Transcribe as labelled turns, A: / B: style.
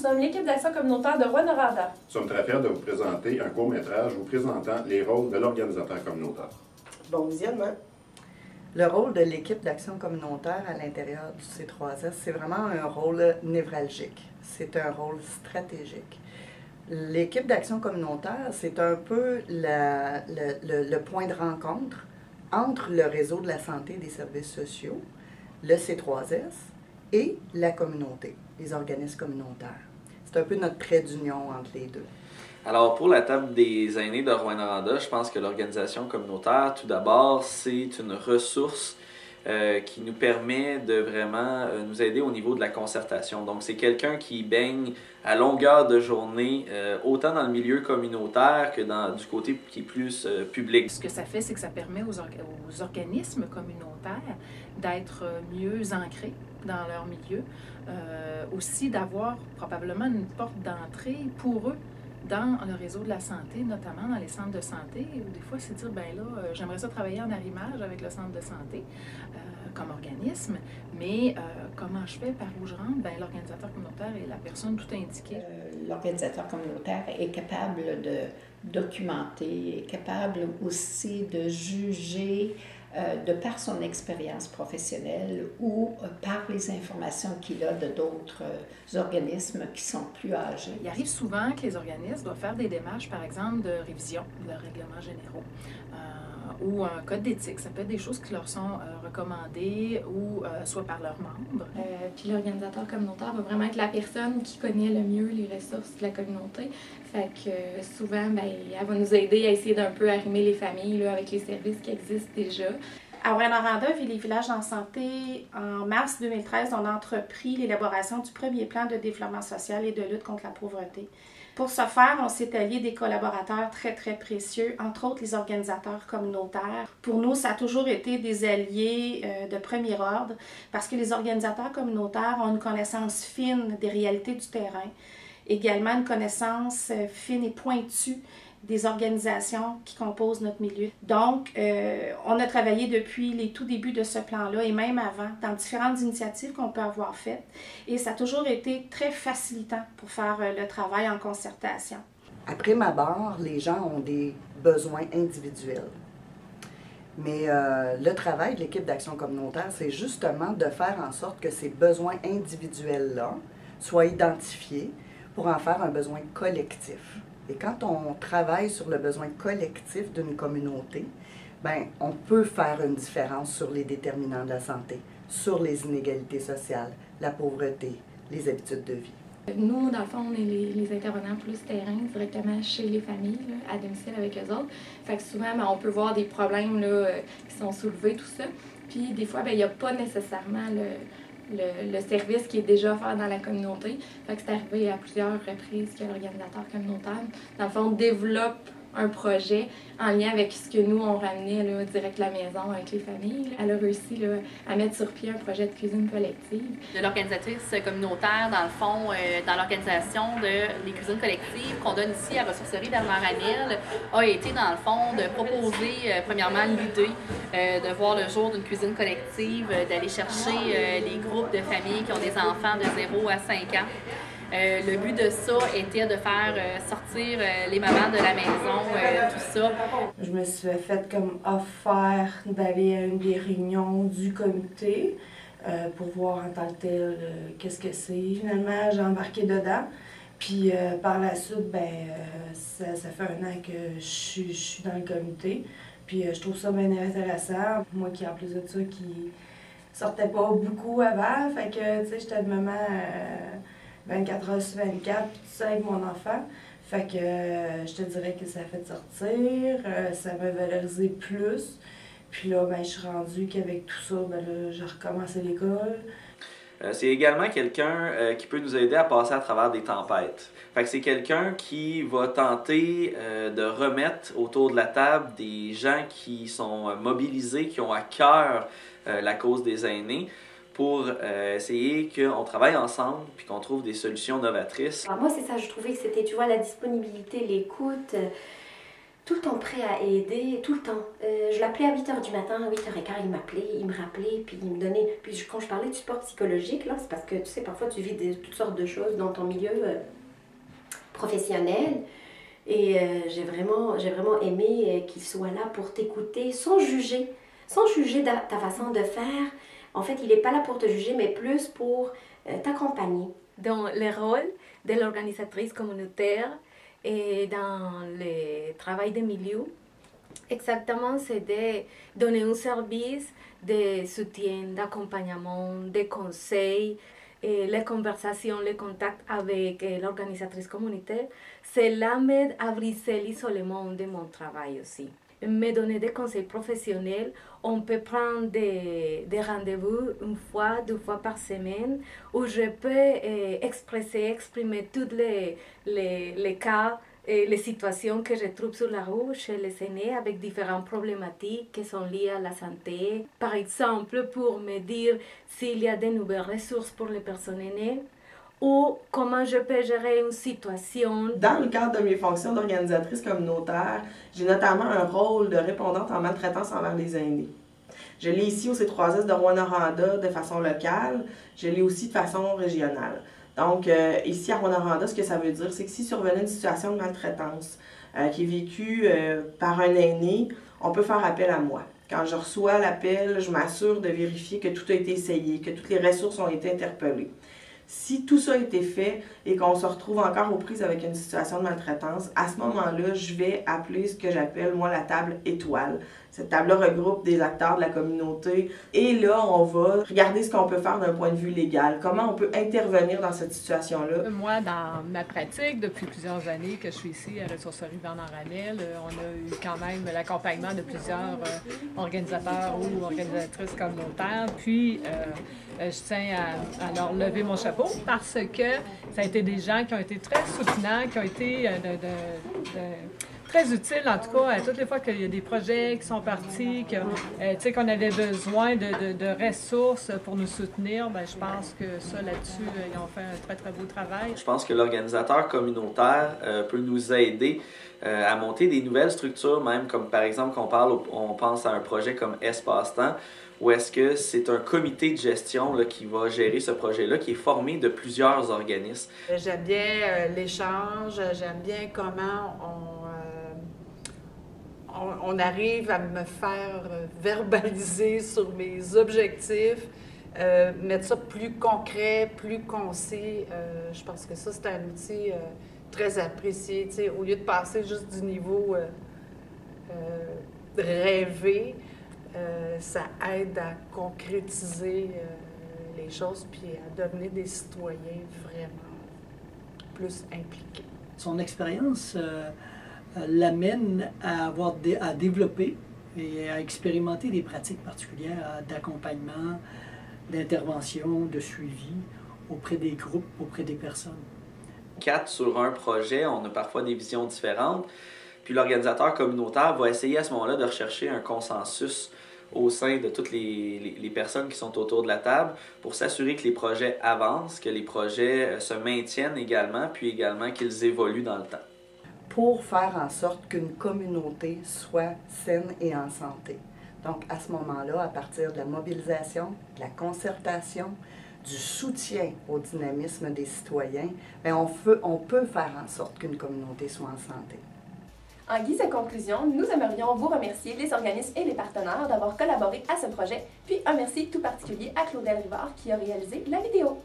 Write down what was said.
A: sommes l'équipe d'action communautaire de Rouyn-Noranda.
B: Nous sommes très fiers de vous présenter un court-métrage vous présentant les rôles de l'organisateur communautaire.
C: Bon visionnement! Le rôle de l'équipe d'action communautaire à l'intérieur du C3S, c'est vraiment un rôle névralgique. C'est un rôle stratégique. L'équipe d'action communautaire, c'est un peu le point de rencontre entre le réseau de la santé et des services sociaux, le C3S et la communauté, les organismes communautaires. C'est un peu notre trait d'union entre les deux.
D: Alors, pour la table des aînés de Rouyn-Noranda, je pense que l'organisation communautaire, tout d'abord, c'est une ressource qui nous permet de vraiment nous aider au niveau de la concertation. Donc, c'est quelqu'un qui baigne à longueur de journée, autant dans le milieu communautaire que du côté qui est plus public.
E: Ce que ça fait, c'est que ça permet aux organismes communautaires d'être mieux ancrés dans leur milieu, aussi d'avoir probablement une porte d'entrée pour eux dans le réseau de la santé, notamment dans les centres de santé. Des fois, c'est dire, ben là, j'aimerais ça travailler en arrimage avec le centre de santé comme organisme, mais comment je fais, par où je rentre? Ben, l'organisateur communautaire est la personne tout indiquée.
F: L'organisateur communautaire est capable de documenter, est capable aussi de juger de par son expérience professionnelle ou par les informations qu'il a de d'autres organismes qui sont plus âgés.
E: Il arrive souvent que les organismes doivent faire des démarches, par exemple, de révision de leurs règlements généraux ou un code d'éthique. Ça peut être des choses qui leur sont recommandées ou soit par leurs membres.
G: Puis l'organisateur communautaire va vraiment être la personne qui connaît le mieux les ressources de la communauté. Fait que souvent, ben, elle va nous aider à essayer d'un peu arrimer les familles là, avec les services qui existent déjà.
H: À Rouyn-Noranda, Ville et Villages en santé, en mars 2013, on a entrepris l'élaboration du premier plan de développement social et de lutte contre la pauvreté. Pour ce faire, on s'est allié des collaborateurs très, très précieux, entre autres les organisateurs communautaires. Pour nous, ça a toujours été des alliés de premier ordre parce que les organisateurs communautaires ont une connaissance fine des réalités du terrain, également une connaissance fine et pointue des organisations qui composent notre milieu. Donc, on a travaillé depuis les tout débuts de ce plan-là et même avant, dans différentes initiatives qu'on peut avoir faites. Et ça a toujours été très facilitant pour faire le travail en concertation.
C: Après ma barre, les gens ont des besoins individuels. Mais le travail de l'équipe d'action communautaire, c'est justement de faire en sorte que ces besoins individuels-là soient identifiés pour en faire un besoin collectif. Et quand on travaille sur le besoin collectif d'une communauté, ben, on peut faire une différence sur les déterminants de la santé, sur les inégalités sociales, la pauvreté, les habitudes de vie.
G: Nous, dans le fond, on est les intervenants plus terrain, directement chez les familles, là, à domicile avec eux autres. Fait que souvent, ben, on peut voir des problèmes là, qui sont soulevés, tout ça. Puis des fois, ben, il n'y a pas nécessairement le service qui est déjà offert dans la communauté. Fait que c'est arrivé à plusieurs reprises que l'organisateur communautaire, dans le fond, développe un projet en lien avec ce que nous, on ramenait là, direct à la maison avec les familles. Elle a réussi là, à mettre sur pied un projet de cuisine collective.
I: De l'organisatrice communautaire, dans le fond, dans l'organisation des cuisines collectives qu'on donne ici à Ressourcerie Bernard-Anil, a été, dans le fond, de proposer, premièrement, l'idée de voir le jour d'une cuisine collective, d'aller chercher les groupes de familles qui ont des enfants de 0 à 5 ans. Le but de ça était de faire sortir les mamans de la maison, tout ça.
J: Je me suis fait comme offert d'aller à une des réunions du comité pour voir en tant que tel qu'est-ce que c'est. Finalement, j'ai embarqué dedans. Puis par la suite, ben, ça fait 1 an que je suis dans le comité. Puis je trouve ça bien intéressant. Moi qui, en plus de ça, qui sortais pas beaucoup avant, fait que, tu sais, j'étais de maman 24 heures sur 24, puis tout ça avec mon enfant. Fait que je te dirais que ça a fait sortir, ça m'a valorisé plus. Puis là, ben, je suis rendue qu'avec tout ça, ben là, j'ai recommencé l'école.
D: C'est également quelqu'un qui peut nous aider à passer à travers des tempêtes. Fait que c'est quelqu'un qui va tenter de remettre autour de la table des gens qui sont mobilisés, qui ont à cœur la cause des aînés, pour essayer qu'on travaille ensemble puis qu'on trouve des solutions novatrices.
K: Alors moi, c'est ça, je trouvais que c'était, tu vois, la disponibilité, l'écoute, tout le temps prêt à aider, tout le temps. Je l'appelais à 8h du matin, à 8h15, il m'appelait, il me rappelait, puis il me donnait... Puis quand je parlais du support psychologique, là, c'est parce que, tu sais, parfois tu vis toutes sortes de choses dans ton milieu professionnel. Et j'ai vraiment aimé qu'il soit là pour t'écouter sans juger ta façon de faire. En fait, il n'est pas là pour te juger, mais plus pour t'accompagner.
L: Dans le rôle de l'organisatrice communautaire et dans le travail de milieu, exactement, c'est de donner un service de soutien, d'accompagnement, de conseils, et les conversations, les contacts avec l'organisatrice communautaire. Cela m'aide à briser l'isolement de mon travail aussi. Me donner des conseils professionnels, on peut prendre des rendez-vous une fois, 2 fois par semaine, où je peux exprimer tous les cas et les situations que je trouve sur la rue chez les aînés avec différentes problématiques qui sont liées à la santé. Par exemple, pour me dire s'il y a de nouvelles ressources pour les personnes aînées ou comment je peux gérer une situation.
M: Dans le cadre de mes fonctions d'organisatrice communautaire, j'ai notamment un rôle de répondante en maltraitance envers les aînés. Je l'ai ici au C3S de Rouyn-Noranda de façon locale, je l'ai aussi de façon régionale. Donc, ici à Rouyn-Noranda, ce que ça veut dire, c'est que si survenait une situation de maltraitance qui est vécue par un aîné, on peut faire appel à moi. Quand je reçois l'appel, je m'assure de vérifier que tout a été essayé, que toutes les ressources ont été interpellées. Si tout ça a été fait et qu'on se retrouve encore aux prises avec une situation de maltraitance, à ce moment-là, je vais appeler ce que j'appelle, moi, la table étoile. Cette table-là regroupe des acteurs de la communauté et là, on va regarder ce qu'on peut faire d'un point de vue légal, comment on peut intervenir dans cette situation-là.
N: Moi, dans ma pratique, depuis plusieurs années que je suis ici à Ressourcerie Bernard-Ranel, on a eu quand même l'accompagnement de plusieurs organisateurs ou organisatrices communautaires, puis je tiens à leur lever mon chapeau parce que ça a été des gens qui ont été très soutenants, qui ont été très utiles, en tout cas, à toutes les fois qu'il y a des projets qui sont partis, qu'on avait besoin de ressources pour nous soutenir, bien, je pense que ça, là-dessus, ils ont fait un très, très beau travail.
D: Je pense que l'organisateur communautaire peut nous aider à monter des nouvelles structures, même comme par exemple, on pense à un projet comme Espace-Temps, ou est-ce que c'est un comité de gestion là, qui va gérer ce projet-là, qui est formé de plusieurs organismes?
O: J'aime bien l'échange, j'aime bien comment on arrive à me faire verbaliser sur mes objectifs, mettre ça plus concret, plus concis. Je pense que ça, c'est un outil très apprécié. T'sais, au lieu de passer juste du niveau rêvé, ça aide à concrétiser les choses puis à devenir des citoyens vraiment plus impliqués.
P: Son expérience l'amène à développer et à expérimenter des pratiques particulières d'accompagnement, d'intervention, de suivi auprès des groupes, auprès des personnes.
D: 4 sur un projet, on a parfois des visions différentes. Puis l'organisateur communautaire va essayer à ce moment-là de rechercher un consensus au sein de toutes les personnes qui sont autour de la table pour s'assurer que les projets avancent, que les projets se maintiennent également, puis également qu'ils évoluent dans le temps.
C: Pour faire en sorte qu'une communauté soit saine et en santé. Donc, à ce moment-là, à partir de la mobilisation, de la concertation, du soutien au dynamisme des citoyens, bien, on peut faire en sorte qu'une communauté soit en santé.
Q: En guise de conclusion, nous aimerions vous remercier, les organismes et les partenaires, d'avoir collaboré à ce projet, puis un merci tout particulier à Claudel Rivard qui a réalisé la vidéo.